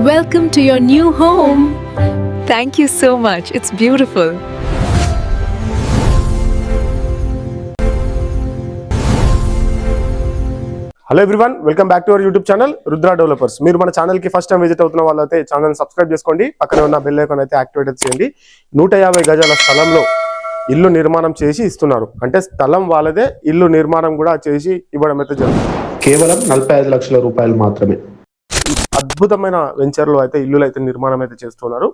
Welcome to your new home. Thank you so much. It's beautiful. Hello everyone, welcome back to our YouTube channel Rudra developers. మీరు మన channel కి first time visit అవుతున్న వాళ్ళైతే channel subscribe చేసుకోండి, పక్కనే ఉన్న bell icon అయితే activate చేయండి. 150 గజాల స్థలంలో ఇల్లు నిర్మాణం చేసి ఇస్తున్నారు. అంటే స్థలం వాళ్ళదే, ఇల్లు నిర్మాణం కూడా చేసి ఇవ్వడం అయితే జరుగుతుంది. కేవలం 45 లక్షల రూపాయలు మాత్రమే. అద్భుతమైన వెంచర్లో అయితే ఇల్లులు అయితే నిర్మాణం అయితే చేస్తున్నారు.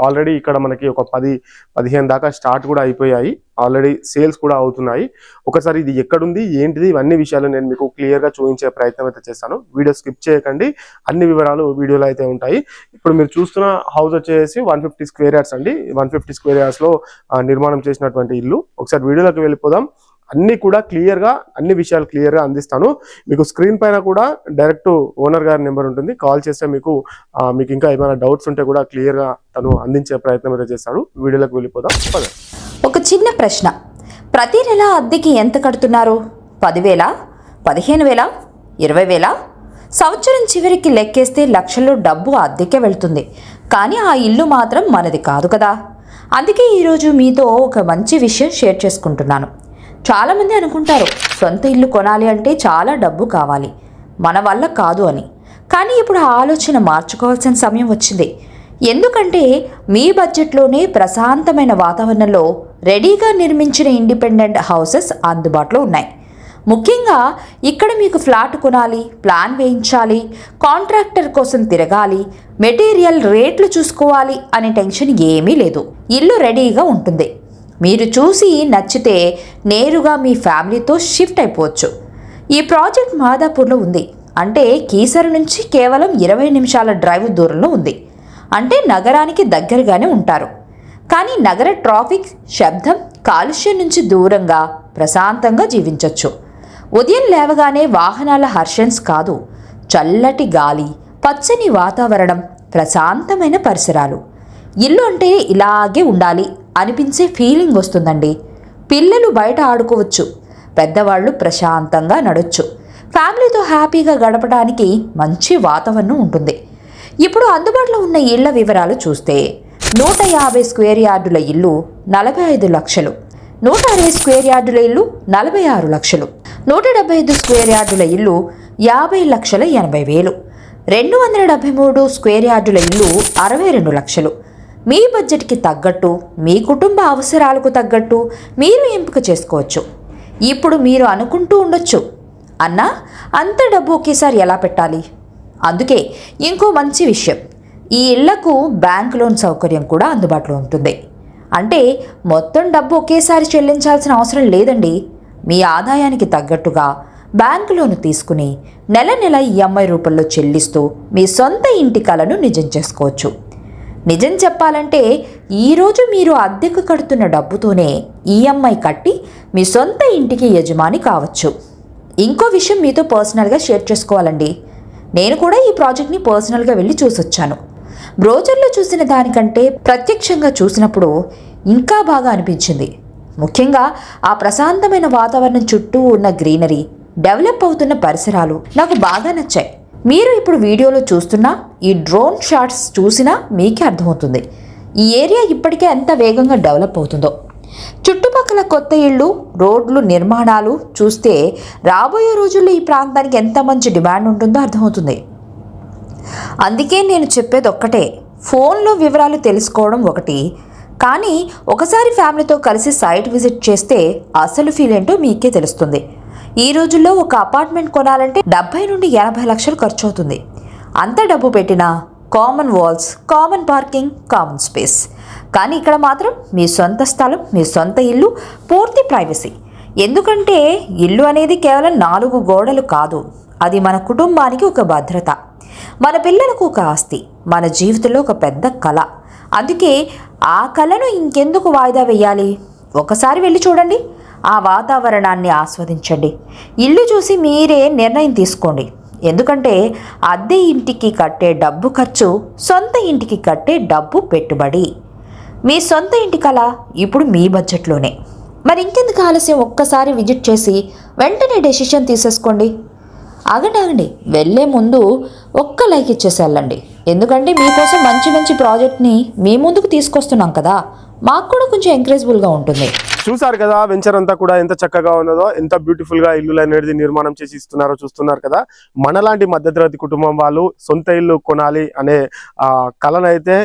ఆల్రెడీ ఇక్కడ మనకి ఒక 10-15 దాకా స్టార్ట్ కూడా అయిపోయాయి. ఆల్రెడీ సేల్స్ కూడా అవుతున్నాయి. ఒకసారి ఇది ఎక్కడుంది, ఏంటిది, ఇవన్నీ విషయాలు నేను మీకు క్లియర్గా చూపించే ప్రయత్నం అయితే చేస్తాను. వీడియో స్కిప్ చేయకండి, అన్ని వివరాలు వీడియోలో అయితే ఉంటాయి. ఇప్పుడు మీరు చూస్తున్న హౌస్ వచ్చేసి 150 స్క్వేర్ యార్డ్స్ అండి. 150 స్క్వేర్ యార్డ్స్లో నిర్మాణం చేసినటువంటి ఇల్లు. ఒకసారి వీడియోలోకి వెళ్ళిపోదాం. అన్ని కూడా క్లియర్గా, అన్ని విషయాలు క్లియర్గా అందిస్తాను. మీకు స్క్రీన్ పైన కూడా డైరెక్ట్ ఓనర్ గారి నెంబర్ ఉంటుంది. కాల్ చేస్తే మీకు ఇంకా ఏమైనా డౌట్స్ ఉంటే కూడా క్లియర్గా తను అందించే ప్రయత్నం అయితే చేస్తాడు. వీడియోలోకి వెళ్ళిపోదాం. ఒక చిన్న ప్రశ్న, ప్రతి నెల అద్దెకి ఎంత కడుతున్నారు? 10,000, 15,000, 20,000? సంవత్సరం చివరికి లెక్కేస్తే లక్షల్లో డబ్బు అద్దెకే వెళ్తుంది. కానీ ఆ ఇల్లు మాత్రం మనది కాదు కదా. అందుకే ఈరోజు మీతో ఒక మంచి విషయం షేర్ చేసుకుంటున్నాను. చాలామంది అనుకుంటారు సొంత ఇల్లు కొనాలి అంటే చాలా డబ్బు కావాలి, మన వల్ల కాదు అని. కానీ ఇప్పుడు ఆ ఆలోచన మార్చుకోవాల్సిన సమయం వచ్చింది. ఎందుకంటే మీ బడ్జెట్లోనే ప్రశాంతమైన వాతావరణంలో రెడీగా నిర్మించిన ఇండిపెండెంట్ హౌసెస్ అందుబాటులో ఉన్నాయి. ముఖ్యంగా ఇక్కడ మీకు ఫ్లాట్ కొనాలి, ప్లాన్ వేయించాలి, కాంట్రాక్టర్ కోసం తిరగాలి, మెటీరియల్ రేట్లు చూసుకోవాలి అనే టెన్షన్ ఏమీ లేదు. ఇల్లు రెడీగా ఉంటుంది. మీరు చూసి నచ్చితే నేరుగా మీ ఫ్యామిలీతో షిఫ్ట్ అయిపోవచ్చు. ఈ ప్రాజెక్ట్ మాదాపూర్లో ఉంది. అంటే కీసర నుంచి కేవలం 20 నిమిషాల డ్రైవ్ దూరంలో ఉంది. అంటే నగరానికి దగ్గరగానే ఉంటారు. కానీ నగర ట్రాఫిక్, శబ్దం, కాలుష్యం నుంచి దూరంగా ప్రశాంతంగా జీవించవచ్చు. ఉదయం లేవగానే వాహనాల హర్షన్స్ కాదు, చల్లటి గాలి, పచ్చని వాతావరణం, ప్రశాంతమైన పరిసరాలు. ఇల్లు అంటే ఇలాగే ఉండాలి అనిపించే ఫీలింగ్ వస్తుందండి. పిల్లలు బయట ఆడుకోవచ్చు, పెద్దవాళ్ళు ప్రశాంతంగా నడవచ్చు, ఫ్యామిలీతో హ్యాపీగా గడపడానికి మంచి వాతావరణం ఉంటుంది. ఇప్పుడు అందుబాటులో ఉన్న ఇళ్ల వివరాలు చూస్తే 150 స్క్వేర్ యార్డుల ఇల్లు 45 లక్షలు, 160 స్క్వేర్ యార్డుల ఇల్లు 46 లక్షలు, 175 స్క్వేర్ యార్డుల ఇల్లు 50,80,000, 273 స్క్వేర్ యార్డుల ఇల్లు 62 లక్షలు. మీ బడ్జెట్కి తగ్గట్టు, మీ కుటుంబ అవసరాలకు తగ్గట్టు మీరు ఎంపిక చేసుకోవచ్చు. ఇప్పుడు మీరు అనుకుంటూ ఉండొచ్చు, అన్నా అంత డబ్బు ఒకేసారి ఎలా పెట్టాలి? అందుకే ఇంకో మంచి విషయం, ఈ ఇళ్లకు బ్యాంక్ లోన్ సౌకర్యం కూడా అందుబాటులో ఉంటుంది. అంటే మొత్తం డబ్బు ఒకేసారి చెల్లించాల్సిన అవసరం లేదండి. మీ ఆదాయానికి తగ్గట్టుగా బ్యాంకు లోను తీసుకుని నెల నెల ఈఎంఐ రూపంలో చెల్లిస్తూ మీ సొంత ఇంటి కలను నిజం చేసుకోవచ్చు. నిజం చెప్పాలంటే ఈరోజు మీరు అద్దెకు కడుతున్న డబ్బుతోనే ఈఎంఐ కట్టి మీ సొంత ఇంటికి యజమాని కావచ్చు. ఇంకో విషయం మీతో పర్సనల్గా షేర్ చేసుకోవాలండి. నేను కూడా ఈ ప్రాజెక్ట్ని పర్సనల్గా వెళ్ళి చూసొచ్చాను. బ్రోచర్లో చూసిన దానికంటే ప్రత్యక్షంగా చూసినప్పుడు ఇంకా బాగా అనిపించింది. ముఖ్యంగా ఆ ప్రశాంతమైన వాతావరణం చుట్టూ ఉన్న గ్రీనరీ, డెవలప్ అవుతున్న పరిసరాలు నాకు బాగా నచ్చాయి. మీరు ఇప్పుడు వీడియోలో చూస్తున్న ఈ డ్రోన్ షాట్స్ చూసినా మీకే అర్థమవుతుంది ఈ ఏరియా ఇప్పటికే ఎంత వేగంగా డెవలప్ అవుతుందో. చుట్టుపక్కల కొత్త ఇళ్ళు, రోడ్లు, నిర్మాణాలు చూస్తే రాబోయే రోజుల్లో ఈ ప్రాంతానికి ఎంత మంచి డిమాండ్ ఉంటుందో అర్థమవుతుంది. అందుకే నేను చెప్పేది ఒక్కటే, ఫోన్లో వివరాలు తెలుసుకోవడం ఒకటి, కానీ ఒకసారి ఫ్యామిలీతో కలిసి సైట్ విజిట్ చేస్తే అసలు ఫీల్ ఏంటో మీకే తెలుస్తుంది. ఈ రోజుల్లో ఒక అపార్ట్మెంట్ కొనాలంటే 70 నుండి 80 లక్షలు ఖర్చు అవుతుంది. అంత డబ్బు పెట్టినా common walls, common parking, common space. కానీ ఇక్కడ మాత్రం మీ సొంత స్థలం, మీ సొంత ఇల్లు, పూర్తి ప్రైవసీ. ఎందుకంటే ఇల్లు అనేది కేవలం 4 గోడలు కాదు, అది మన కుటుంబానికి ఒక భద్రత, మన పిల్లలకు ఒక ఆస్తి, మన జీవితంలో ఒక పెద్ద కళ. అందుకే ఆ కళను ఇంకెందుకు వాయిదా వేయాలి? ఒకసారి వెళ్ళి చూడండి, ఆ వాతావరణాన్ని ఆస్వాదించండి, ఇల్లు చూసి మీరే నిర్ణయం తీసుకోండి. ఎందుకంటే అద్దె ఇంటికి కట్టే డబ్బు ఖర్చు, సొంత ఇంటికి కట్టే డబ్బు పెట్టుబడి. మీ సొంత ఇంటి కళ ఇప్పుడు మీ బడ్జెట్లోనే. మరి ఇంకెందుకు ఆలస్యం? ఒక్కసారి విజిట్ చేసి వెంటనే డెసిషన్ తీసేసుకోండి. ఆగండి, వెళ్ళే ముందు ఒక్క లైక్ ఇచ్చేసి వెళ్ళండి. ఎందుకంటే మీకోసం మంచి మంచి ప్రాజెక్ట్ని మీ ముందుకు తీసుకొస్తున్నాం కదా, మాకు కూడా కొంచెం ఎంకరేజబుల్గా ఉంటుంది. చూసారు కదా వెంచర్ అంతా కూడా ఎంత చక్కగా ఉన్నదో, ఎంత బ్యూటిఫుల్ గా ఇల్లు అనేది నిర్మాణం చేసి ఇస్తున్నారో చూస్తున్నారు కదా. మనలాంటి మధ్యతరగతి కుటుంబం వాళ్ళు సొంత ఇల్లు కొనాలి అనే కళనైతే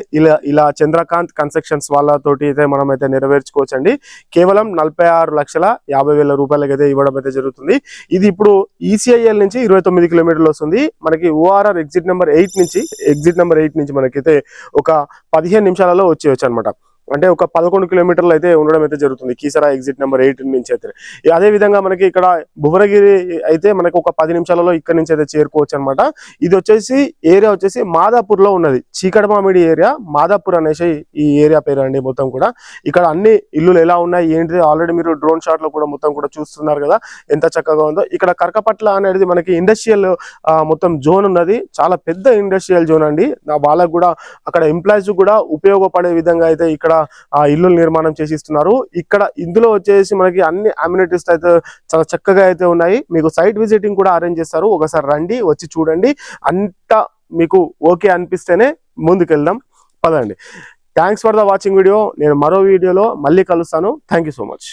ఇలా చంద్రకాంత్ కన్స్ట్రక్షన్స్ వాళ్ళతోటి అయితే మనం అయితే నెరవేర్చుకోవచ్చండి. కేవలం 46,50,000 రూపాయలకి అయితే ఇవ్వడం అయితే జరుగుతుంది. ఇది ఇప్పుడు ఈసీఐఎల్ నుంచి 29 కిలోమీటర్లు వస్తుంది. మనకి ఓఆర్ఆర్ ఎగ్జిట్ నెంబర్ 8 నుంచి మనకైతే ఒక 15 నిమిషాలలో వచ్చేయచ్చు అనమాట. అంటే ఒక 11 కిలోమీటర్లు అయితే ఉండడం అయితే జరుగుతుంది కీసరా ఎగ్జిట్ నెంబర్ 8 నుంచి అయితే. అదే విధంగా మనకి ఇక్కడ భువనగిరి అయితే మనకి ఒక 10 నిమిషాలలో ఇక్కడ నుంచి అయితే చేరుకోవచ్చు అనమాట. ఇది వచ్చేసి ఏరియా వచ్చేసి మాదాపూర్ లో ఉన్నది, చీకటమామిడి ఏరియా, మాదాపూర్ అనేసి ఈ ఏరియా పేరు అండి. మొత్తం కూడా ఇక్కడ అన్ని ఇల్లులు ఎలా ఉన్నాయి ఏంటిది ఆల్రెడీ మీరు డ్రోన్ షాట్ లో కూడా మొత్తం కూడా చూస్తున్నారు కదా ఎంత చక్కగా ఉందో. ఇక్కడ కరకపట్ల అనేది మనకి ఇండస్ట్రియల్ మొత్తం జోన్ ఉన్నది, చాలా పెద్ద ఇండస్ట్రియల్ జోన్ అండి. వాళ్ళకు కూడా అక్కడ ఎంప్లాయీస్ కూడా ఉపయోగపడే విధంగా అయితే ఇక్కడ ఇల్లు నిర్మాణం చేసి ఇస్తున్నారు. ఇక్కడ ఇందులో వచ్చేసి మనకి అన్ని అమ్యూనిటీస్ అయితే చాలా చక్కగా అయితే ఉన్నాయి. మీకు సైట్ విజిటింగ్ కూడా అరేంజ్ చేస్తారు. ఒకసారి రండి, వచ్చి చూడండి. అంతా మీకు ఓకే అనిపిస్తేనే ముందుకెళ్దాం, పదండి. Thanks for the watching video. నేను మరో వీడియోలో మళ్ళీ కలుస్తాను. Thank you so much.